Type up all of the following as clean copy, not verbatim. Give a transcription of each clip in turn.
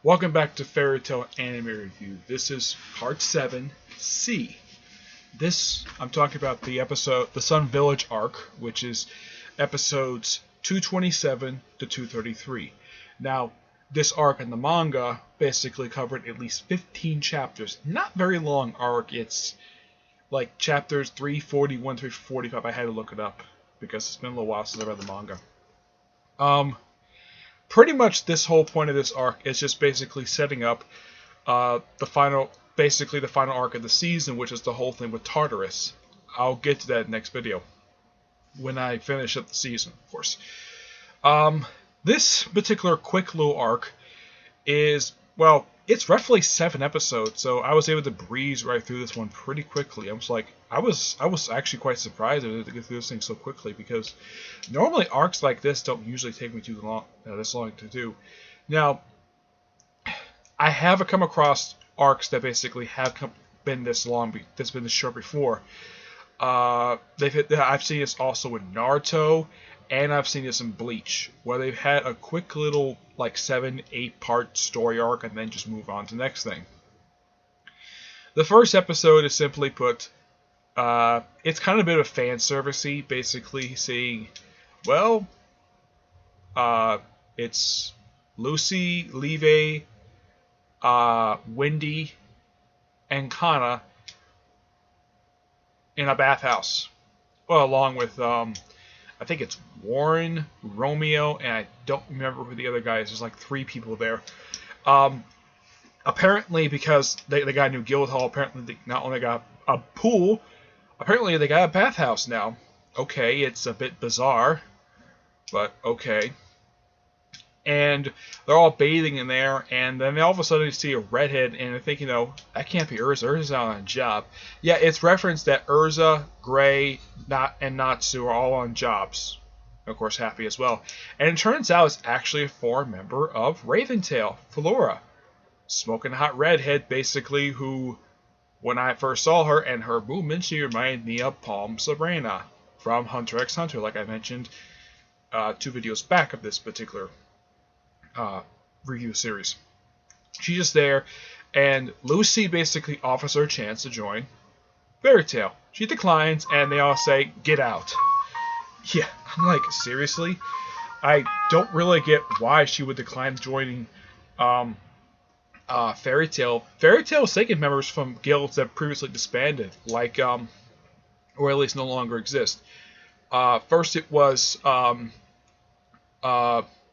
Welcome back to Fairy Tail Anime Review. This is part 7, C. I'm talking about the Sun Village arc, which is episodes 227 to 233. Now, this arc in the manga basically covered at least 15 chapters. Not very long arc. It's like chapters 341 through 45. I had to look it up because it's been a little while since I read the manga. Pretty much this whole point of this arc is just basically setting up the final arc of the season, which is the whole thing with Tartarus. I'll get to that next video when I finish up the season, of course. This particular quick little arc is, well, it's roughly 7 episodes, so I was able to breeze right through this one pretty quickly. I was actually quite surprised to get through this thing so quickly, because normally arcs like this don't usually take me this long to do. Now, I have come across arcs that basically have been this short before. I've seen this also in Naruto, and I've seen this in Bleach, where they've had a quick little, like 7-8 part story arc and then just move on to the next thing. The first episode is simply put, it's kind of a bit of fan servicey, basically saying, well, it's Lucy, Leve, Wendy, and Kana in a bathhouse. Well, along with, I think it's Warren, Romeo, and I don't remember who the other guy is. There's like 3 people there. Apparently, because they got a new guild hall, apparently they not only got a pool, apparently they got a bathhouse now. Okay, it's a bit bizarre, but okay. And they're all bathing in there, and then all of a sudden you see a redhead, and they're thinking, that can't be Urza. Urza's not on a job. Yeah, it's referenced that Urza, Gray, and Natsu are all on jobs. Of course, Happy as well. And it turns out it's actually a former member of Raventail, Flora. Smoking hot redhead, basically, who, when I first saw her and her movement, she reminded me of Palm Sabrina from Hunter x Hunter, like I mentioned 2 videos back of this particular review series. She's just there, and Lucy basically offers her a chance to join Fairy Tail. She declines, and they all say, "Get out." Yeah, I'm like, seriously? I don't really get why she would decline joining Fairy Tail. Fairy Tail's taken members from guilds that previously disbanded, like, or at least no longer exist. First it was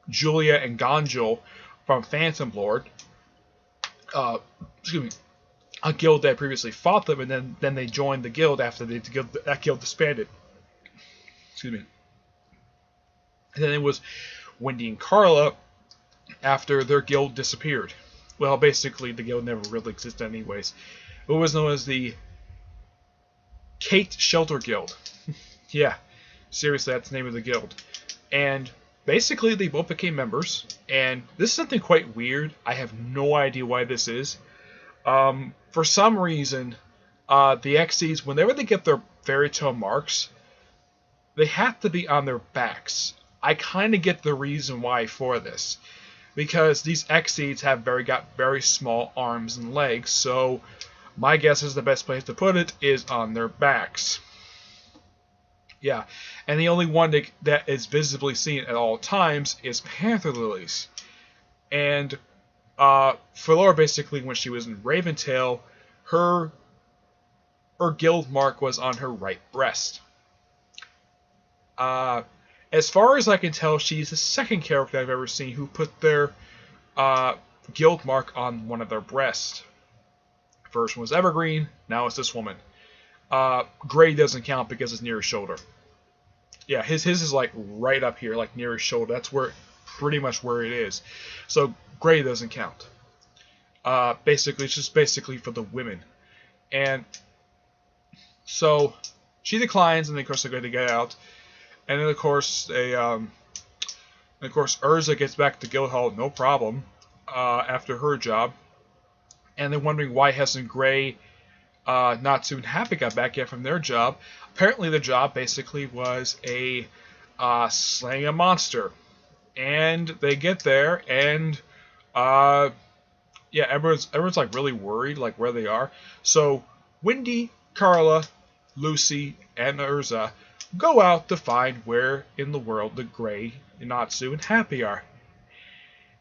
Julia and Gonjal from Phantom Lord. Excuse me. A guild that previously fought them, and then they joined the guild after that guild disbanded. Excuse me. And then it was Wendy and Carla after their guild disappeared. Well, basically, the guild never really existed anyways. It was known as the Kate Shelter Guild. Yeah, seriously, that's the name of the guild. And basically, they both became members, and this is something quite weird. I have no idea why this is. For some reason, the Xyz, whenever they get their Fairy Tail marks, they have to be on their backs. I kind of get the reason why for this, because these Xyz have got very small arms and legs, so my guess is the best place to put it is on their backs. Yeah, and the only one that is visibly seen at all times is Panther Lilies. And Flora, basically, when she was in Raventail, her guild mark was on her right breast. As far as I can tell, she's the second character I've ever seen who put their guild mark on one of their breasts. First one was Evergreen, now it's this woman. Gray doesn't count because it's near his shoulder. Yeah, his is like right up here, like near his shoulder. That's pretty much where it is. So Gray doesn't count. Basically, it's just basically for the women. And so she declines, and of course they're going to get out. And then of course Urza gets back to Guildhall, no problem, after her job. And they're wondering why hasn't Gray, Natsu, and Happy got back yet from their job. Apparently the job basically was slaying a monster. And they get there, and yeah, everyone's like really worried like where they are. So Wendy, Carla, Lucy, and Urza go out to find where in the world the Gray, Natsu, and Happy are.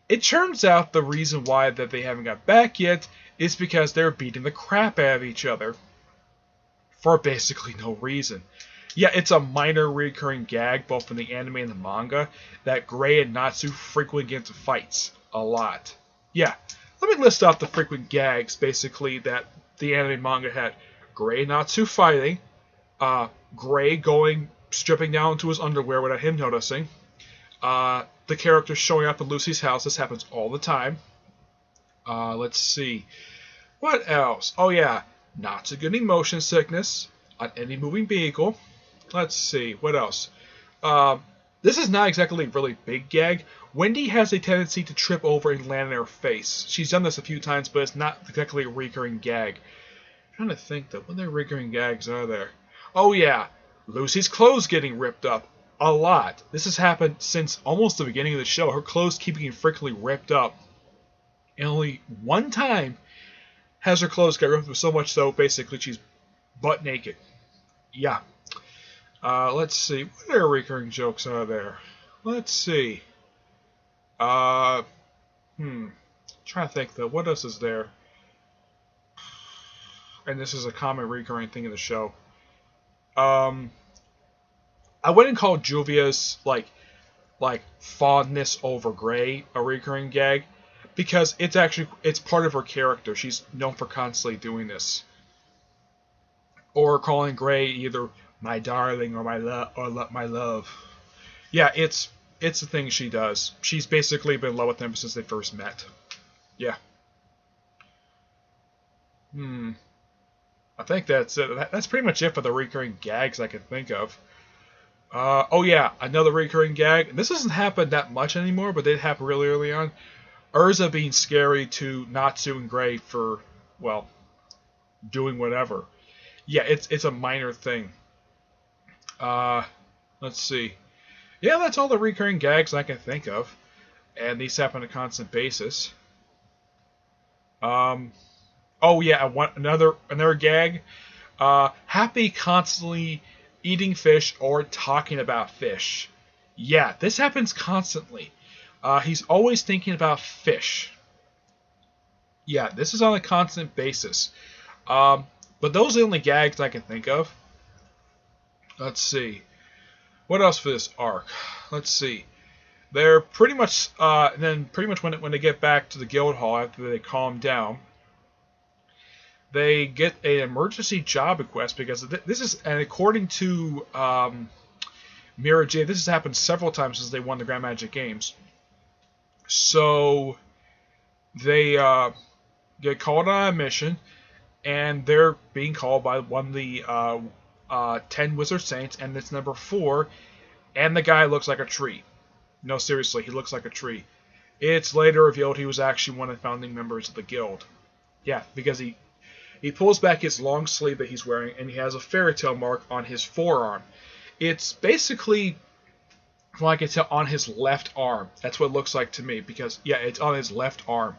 It turns out the reason why that they haven't got back yet is because they're beating the crap out of each other for basically no reason. Yeah, it's a minor recurring gag both in the anime and the manga that Gray and Natsu frequently get into fights a lot. Yeah, let me list off the frequent gags basically that the anime and manga had. Gray and Natsu fighting, Gray stripping down into his underwear without him noticing, the character showing up at Lucy's house. This happens all the time. Let's see. What else? Oh yeah, Natsu getting motion sickness on any moving vehicle. Let's see. What else? This is not exactly a really big gag. Wendy has a tendency to trip over and land in her face. She's done this a few times, but it's not exactly a recurring gag. I'm trying to think though, what other recurring gags are there? Oh yeah, Lucy's clothes getting ripped up. A lot. This has happened since almost the beginning of the show. Her clothes keep getting frequently ripped up. And only one time has her clothes get ripped up, so much so basically she's butt naked. Yeah. Let's see. What other recurring jokes are there? Let's see. Trying to think though. What else is there? And this is a common recurring thing in the show. I wouldn't call Juvia's like fondness over Gray a recurring gag, because it's part of her character. She's known for constantly doing this, or calling Gray either my darling or my love. Yeah, it's the thing she does. She's basically been in love with him since they first met. Yeah. I think that's it. That's pretty much it for the recurring gags I can think of. Oh yeah, another recurring gag. And this doesn't happen that much anymore, but it happened really early on. Urza being scary to Natsu and Gray for, well, doing whatever. Yeah, it's a minor thing. Let's see. Yeah, that's all the recurring gags I can think of. And these happen on a constant basis. Oh yeah, another gag. Happy constantly eating fish or talking about fish. Yeah, this happens constantly. He's always thinking about fish. Yeah, this is on a constant basis. But those are the only gags I can think of. Let's see. What else for this arc? Let's see. They're pretty much, then pretty much when they get back to the guild hall after they calm down, they get an emergency job request because this is, and according to Mira J, this has happened several times since they won the Grand Magic Games. So they get called on a mission, and they're being called by one of the 10 Wizard Saints, and it's number 4, and the guy looks like a tree. No, seriously, he looks like a tree. It's later revealed he was actually one of the founding members of the guild. Yeah, because he pulls back his long sleeve that he's wearing, and he has a fairy tale mark on his forearm. It's basically, from what I can tell, on his left arm. That's what it looks like to me, because, yeah, it's on his left arm.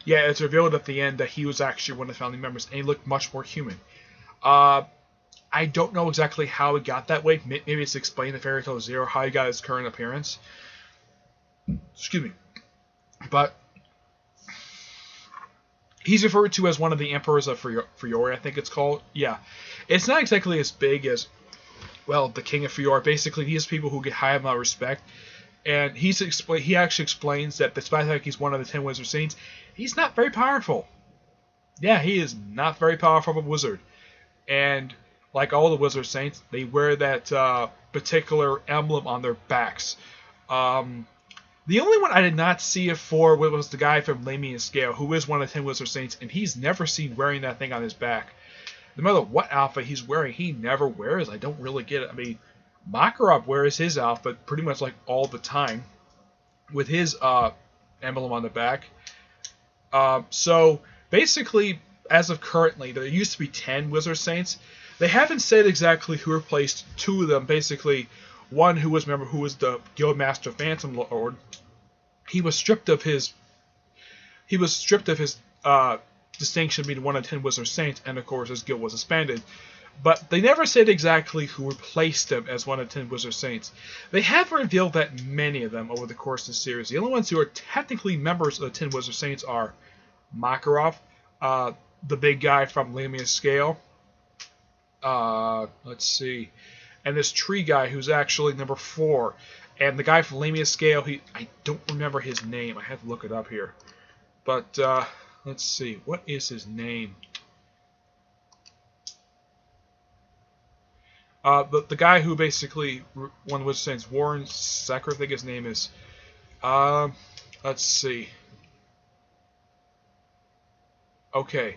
Yeah, it's revealed at the end that he was actually one of the founding members, and he looked much more human. I don't know exactly how he got that way. Maybe it's explained in Fairy Tail Zero how he got his current appearance. Excuse me. But he's referred to as one of the Emperors of Fiore, I think it's called. Yeah. It's not exactly as big as, well, the King of Fiore. Basically, these people who get high amount of respect. And he actually explains that despite the fact he's one of the 10 Wizard Saints, he's not very powerful. Yeah, he is not very powerful of a wizard. And like all the Wizard Saints, they wear that particular emblem on their backs. The only one I did not see it for was the guy from Lamian Scale, who is one of the 10 Wizard Saints, and he's never seen wearing that thing on his back. No matter what outfit he's wearing, he never wears. I don't really get it. I mean, Makarov wears his outfit pretty much like all the time with his emblem on the back. So basically, as of currently, there used to be 10 Wizard Saints. They haven't said exactly who replaced 2 of them. Basically, one who was the Guildmaster Phantom Lord. He was stripped of his he was stripped of his distinction being one of 10 Wizard Saints, and of course his guild was disbanded. But they never said exactly who replaced him as one of 10 Wizard Saints. They have revealed that many of them over the course of the series. The only ones who are technically members of the 10 Wizard Saints are Makarov, the big guy from Lamia Scale. Let's see. And this tree guy who's actually number 4. And the guy from Lamia Scale, I don't remember his name. I have to look it up here. But, let's see. What is his name? The guy who basically, one of the Wizard Saints, Warren Secker, I think his name is. Let's see. Okay.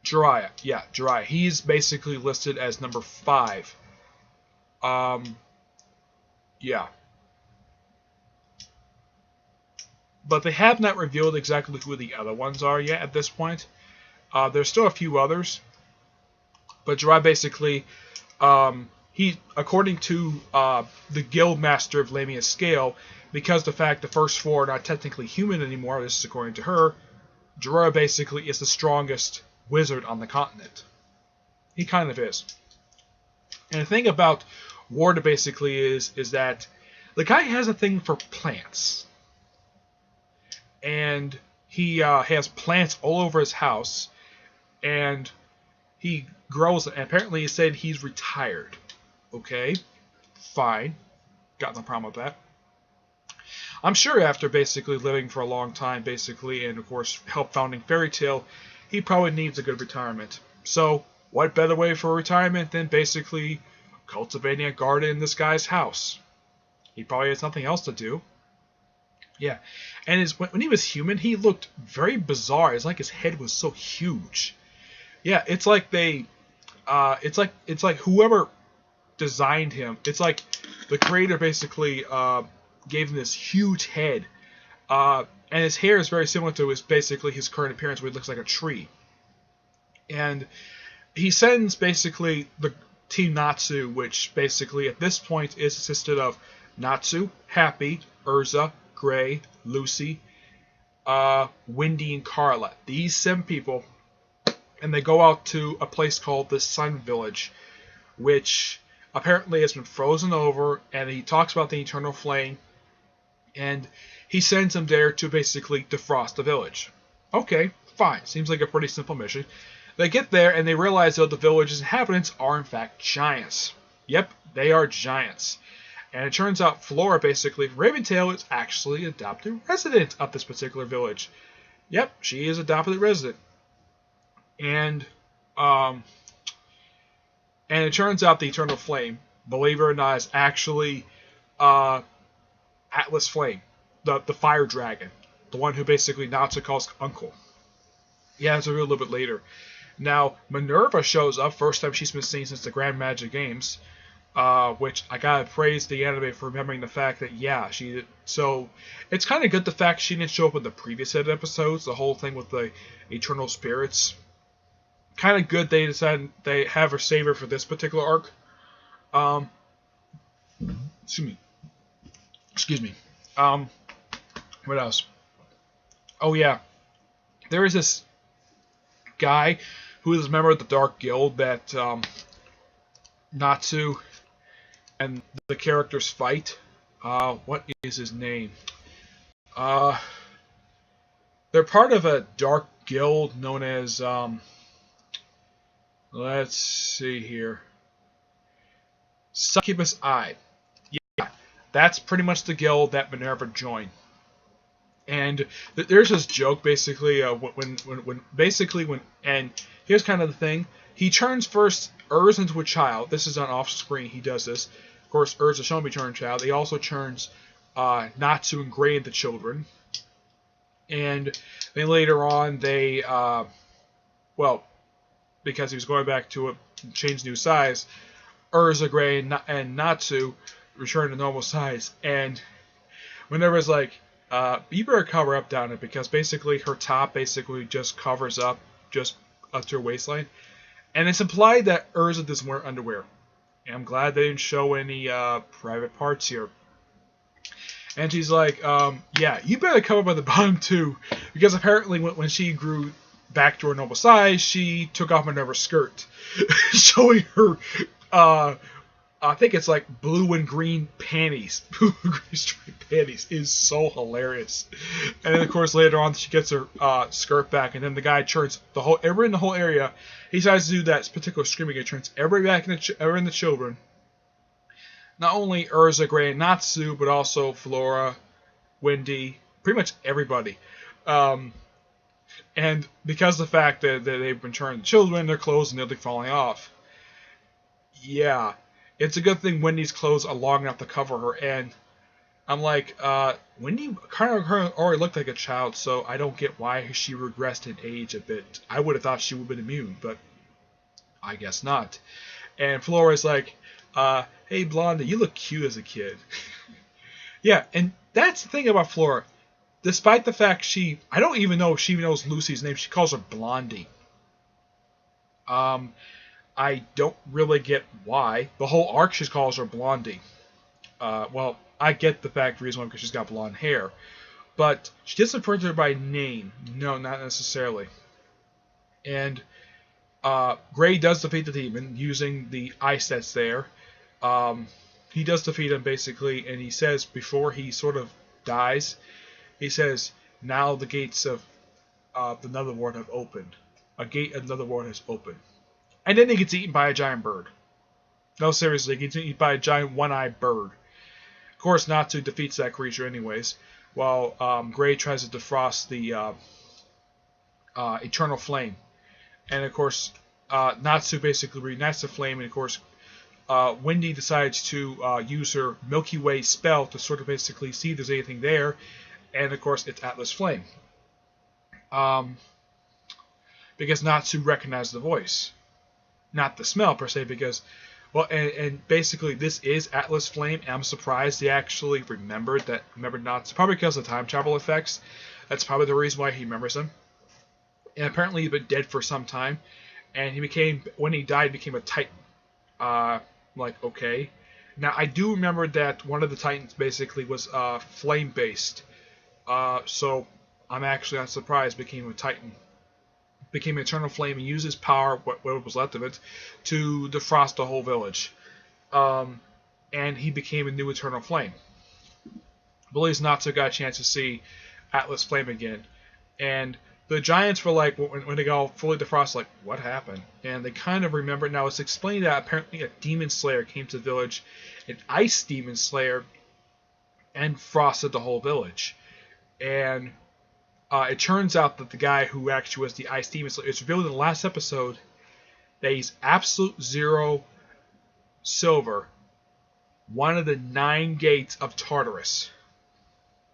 Jiraiya. Yeah, Jiraiya. He's basically listed as number 5. Yeah. But they have not revealed exactly who the other ones are yet at this point. There's still a few others. But Jiraiya basically, he, according to the guild master of Lamia Scale, because the fact the first 4 are not technically human anymore, this is according to her, Jiraiya basically is the strongest wizard on the continent. He kind of is. And the thing about Warda basically is that the guy has a thing for plants. And he has plants all over his house. And he grows, and apparently he said he's retired. Okay, fine. Got no problem with that. I'm sure after basically living for a long time, basically, and of course help founding Fairy Tail, he probably needs a good retirement. So, what better way for retirement than basically cultivating a garden in this guy's house? He probably had something else to do. Yeah, and when he was human, he looked very bizarre. It's like his head was so huge. Yeah, it's like they, it's like whoever designed him. It's like the creator basically gave him this huge head, and his hair is very similar to his current appearance, where he looks like a tree. And he sends basically the Team Natsu, which basically at this point is consisted of Natsu, Happy, Urza, Gray, Lucy, Wendy, and Carla. These 7 people. And they go out to a place called the Sun Village, which apparently has been frozen over, and he talks about the Eternal Flame, and he sends them there to basically defrost the village. Okay, fine. Seems like a pretty simple mission. They get there, and they realize that the village's inhabitants are in fact giants. Yep, they are giants. And it turns out Flora, basically, Raventail, is actually an adopted resident of this particular village. Yep, she is adopted resident. And it turns out the Eternal Flame, believe it or not, is actually Atlas Flame, the fire dragon, the one who basically Natsu calls uncle. Yeah, it's a little bit later. Now, Minerva shows up, first time she's been seen since the Grand Magic Games, which I gotta praise the anime for remembering the fact that, yeah, she did. So, it's kind of good the fact she didn't show up in the previous set of episodes, the whole thing with the Eternal Spirits. Kind of good they decided they have her save her for this particular arc. Excuse me. What else? Oh yeah, there is this guy who is a member of the Dark Guild that Natsu and the characters fight. What is his name? They're part of a Dark Guild known as let's see here. Succubus Eye. Yeah, that's pretty much the guild that Minerva joined. And there's this joke basically and here's kind of the thing. He turns first Urza into a child. This is on off screen. He does this. Of course, Urza shown to be turned child. He also turns Natsu and Gray into children. And then later on, they because he was going back to a change new size, Urza, Gray, and Natsu return to normal size. And Minerva's like, you better cover up down it, because basically her top basically just covers up just up to her waistline. And it's implied that Urza doesn't wear underwear. And I'm glad they didn't show any private parts here. And she's like, yeah, you better come up at the bottom too, because apparently when she grew back to her normal size, she took off her skirt, showing her, I think it's like blue and green panties. Blue and green striped panties is so hilarious. And then of course later on she gets her skirt back, and then the guy turns everyone in the whole area. He decides to do that particular screaming. It turns everybody back in the children. Not only Urza, Gray, and Natsu, but also Flora, Wendy, pretty much everybody. And because of the fact that they've been turning the children, their clothes and they're falling off. Yeah, it's a good thing Wendy's clothes are long enough to cover her. And I'm like, Wendy kind of already looked like a child, so I don't get why she regressed in age a bit. I would have thought she would have been immune, but I guess not. And Flora's like, hey, Blondie, you look cute as a kid. Yeah, and that's the thing about Flora. Despite the fact I don't even know if she even knows Lucy's name. She calls her Blondie. I don't really get why. The whole arc she calls her Blondie. Well, I get the reason why, because she's got blonde hair. But she doesn't refer to her by name. No, not necessarily. And Gray does defeat the demon using the ice that's there. He does defeat him basically, and he says before he sort of dies, he says, now the gates of the Netherworld have opened. A gate of the Netherworld has opened. And then he gets eaten by a giant bird. No, seriously, he gets eaten by a giant one-eyed bird. Of course, Natsu defeats that creature anyways, while Gray tries to defrost the Eternal Flame. And of course, Natsu basically reignites the flame, and of course, Wendy decides to use her Milky Way spell to sort of basically see if there's anything there, and of course it's Atlas Flame. Because Natsu recognized the voice. Not the smell per se, because, well, and basically this is Atlas Flame, and I'm surprised they actually remembered Natsu, probably because of the time travel effects. That's probably the reason why he remembers him. And apparently he'd been dead for some time, and when he died, became a Titan. Okay. Now, I do remember that one of the Titans basically was flame-based. So, I'm actually not surprised became a Titan. Became an Eternal Flame and used his power, whatever was left of it, to defrost the whole village. And he became a new Eternal Flame. Blaze Natsu got a chance to see Atlas Flame again. And the Giants were like, when they got fully defrosted, like, what happened? And they kind of remember. Now, it's explained that apparently a Demon Slayer came to the village, an Ice Demon Slayer, and frosted the whole village. And it turns out that the guy who actually was the Ice Demon Slayer, it's revealed in the last episode that he's Absolute Zero Silver, one of the 9 gates of Tartarus.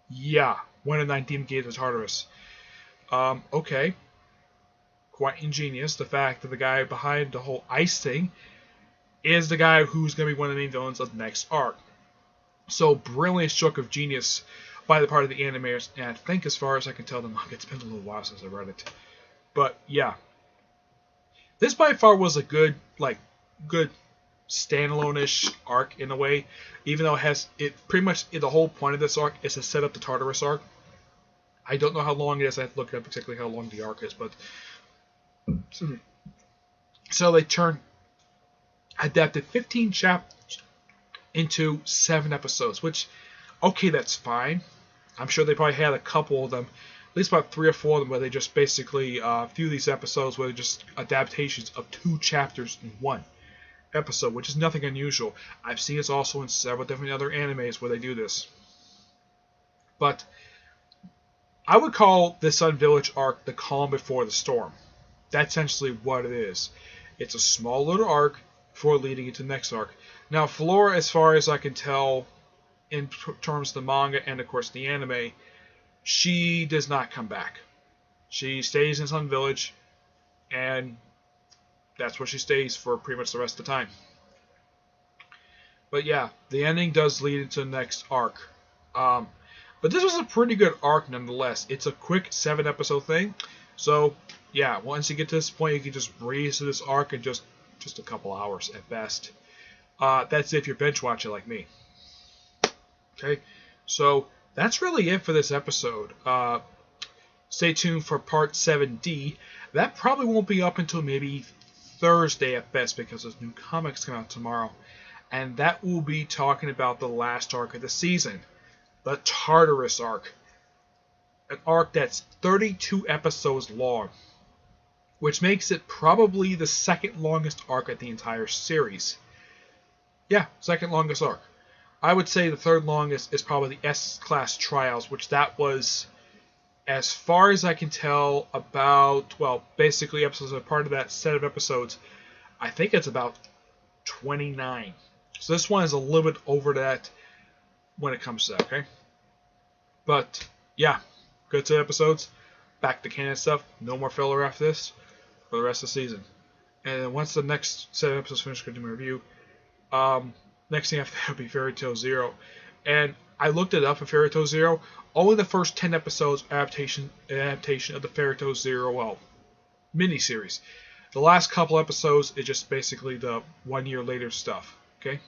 Yeah, one of the 9 demon gates of Tartarus. Okay. Quite ingenious. The fact that the guy behind the whole ice thing is the guy who's going to be one of the main villains of the next arc. So, brilliant stroke of genius by the part of the animators. And I think, as far as I can tell, the manga, it's been a little while since I read it. But, yeah. This by far was a good standalone-ish arc in a way. Even though pretty much the whole point of this arc is to set up the Tartarus arc. I don't know how long it is. I have to look up exactly how long the arc is, but so they adapted 15 chapters into 7 episodes, which, okay, that's fine. I'm sure they probably had a couple of them, at least about 3 or 4 of them, where they just basically a few of these episodes where they're just adaptations of 2 chapters in 1 episode, which is nothing unusual. I've seen this also in several different other animes where they do this, but I would call this Sun Village arc the calm before the storm. That's essentially what it is. It's a small little arc before leading into the next arc. Now, Flora, as far as I can tell, in terms of the manga and, of course, the anime, she does not come back. She stays in Sun Village, and that's where she stays for pretty much the rest of the time. But yeah, the ending does lead into the next arc. But this was a pretty good arc nonetheless. It's a quick 7-episode thing. So, yeah, once you get to this point, you can just breeze through this arc in just a couple hours at best. That's if you're binge watching like me. Okay? So that's really it for this episode. Stay tuned for part 7D. That probably won't be up until maybe Thursday at best because there's new comics come out tomorrow. And that will be talking about the last arc of the season, the Tartarus arc. An arc that's 32 episodes long, which makes it probably the second longest arc of the entire series. Yeah, second longest arc. I would say the third longest is probably the S-Class Trials, which that was, as far as I can tell, about, well, basically episodes are part of that set of episodes. I think it's about 29. So this one is a little bit over that when it comes to that, okay? But, yeah, good set of episodes. Back to canon stuff. No more filler after this for the rest of the season. And then once the next set of episodes finish, I'm going to do my review. Next thing after that will be Fairy Tail Zero. And I looked it up for Fairy Tail Zero. Only the first 10 episodes adaptation of the Fairy Tail Zero, well, miniseries. The last couple episodes is just basically the 1 year later stuff. Okay?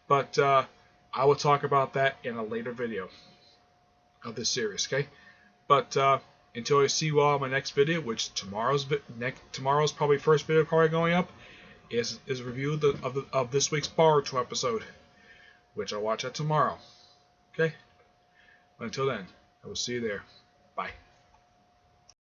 But I will talk about that in a later video of this series. Okay? But until I see you all in my next video, which tomorrow's probably first video probably going up, is a review of this week's Boruto episode, which I'll watch at tomorrow. Okay? But until then, I will see you there. Bye.